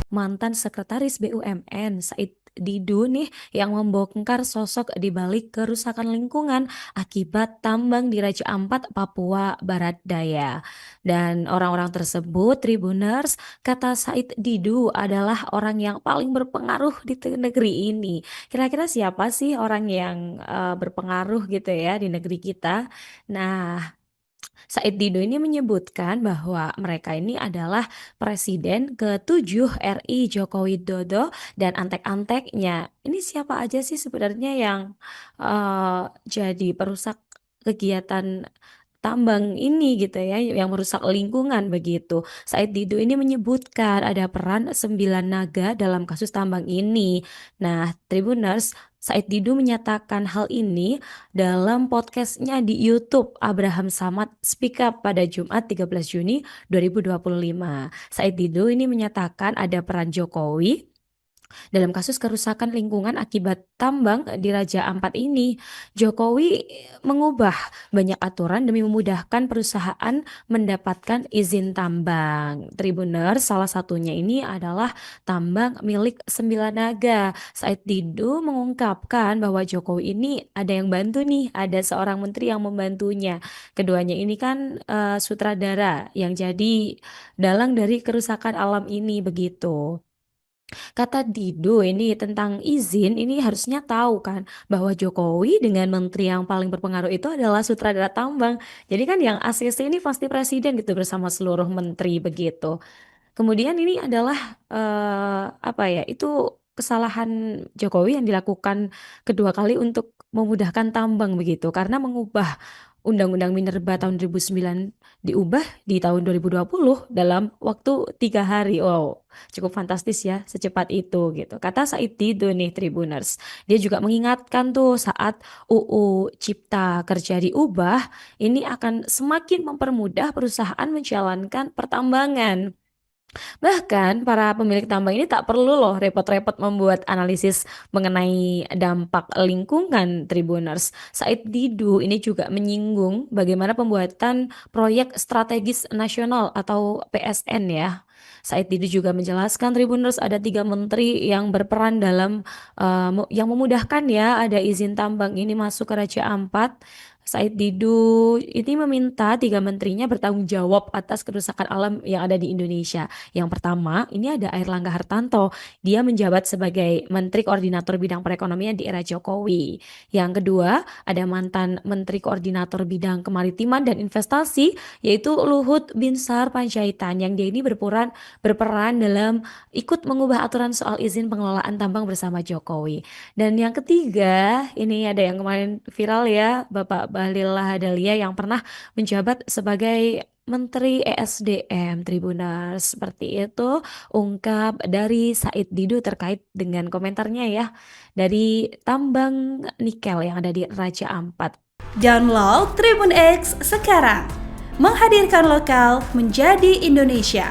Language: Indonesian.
mantan sekretaris BUMN Said Didu nih yang membongkar sosok di balik kerusakan lingkungan akibat tambang di Raja Ampat, Papua Barat Daya. Dan orang-orang tersebut, Tribuners, kata Said Didu adalah orang yang paling berpengaruh di negeri ini. Kira-kira siapa sih orang yang berpengaruh gitu ya di negeri kita? Nah, Said Didu ini menyebutkan bahwa mereka ini adalah Presiden ke-7 RI Joko Widodo dan antek-anteknya. Ini siapa aja sih sebenarnya yang jadi perusak kegiatan tambang ini gitu ya, yang merusak lingkungan begitu. Said Didu ini menyebutkan ada peran 9 naga dalam kasus tambang ini. Nah, Tribuners, Said Didu menyatakan hal ini dalam podcastnya di YouTube Abraham Samad Speak Up pada Jumat 13 Juni 2025. Said Didu ini menyatakan ada peran Jokowi dalam kasus kerusakan lingkungan akibat tambang di Raja Ampat ini. Jokowi mengubah banyak aturan demi memudahkan perusahaan mendapatkan izin tambang. Tribuner, salah satunya ini adalah tambang milik 9 naga. Said Didu mengungkapkan bahwa Jokowi ini ada yang bantu nih, ada seorang menteri yang membantunya. Keduanya ini kan sutradara yang jadi dalang dari kerusakan alam ini begitu. Kata Dido ini tentang izin, ini harusnya tahu kan bahwa Jokowi dengan menteri yang paling berpengaruh itu adalah sutradara tambang. Jadi kan yang ACC ini pasti presiden gitu bersama seluruh menteri begitu. Kemudian ini adalah apa ya? Itu kesalahan Jokowi yang dilakukan kedua kali untuk memudahkan tambang begitu karena mengubah Undang-Undang Minerba tahun 2009 diubah di tahun 2020 dalam waktu 3 hari. Wow, cukup fantastis ya, secepat itu gitu. Kata Said Didu nih Tribuners. Dia juga mengingatkan tuh saat UU Cipta Kerja diubah, ini akan semakin mempermudah perusahaan menjalankan pertambangan. Bahkan para pemilik tambang ini tak perlu loh repot-repot membuat analisis mengenai dampak lingkungan Tribuners. Said Didu ini juga menyinggung bagaimana pembuatan proyek strategis nasional atau PSN ya. Said Didu juga menjelaskan Tribuners ada 3 menteri yang berperan dalam yang memudahkan ya ada izin tambang ini masuk ke Raja Ampat. Said Didu ini meminta 3 menterinya bertanggung jawab atas kerusakan alam yang ada di Indonesia. Yang pertama, ini ada Airlangga Hartarto. Dia menjabat sebagai Menteri Koordinator Bidang Perekonomian di era Jokowi. Yang kedua, ada mantan Menteri Koordinator Bidang Kemaritiman dan Investasi, yaitu Luhut Binsar Panjaitan, yang dia ini berperan dalam ikut mengubah aturan soal izin pengelolaan tambang bersama Jokowi. Dan yang ketiga, ini ada yang kemarin viral ya, Bapak Bahlil Lahadalia yang pernah menjabat sebagai Menteri ESDM Tribuners. Seperti itu ungkap dari Said Didu terkait dengan komentarnya ya dari tambang nikel yang ada di Raja Ampat. Download Tribun X sekarang. Menghadirkan lokal menjadi Indonesia.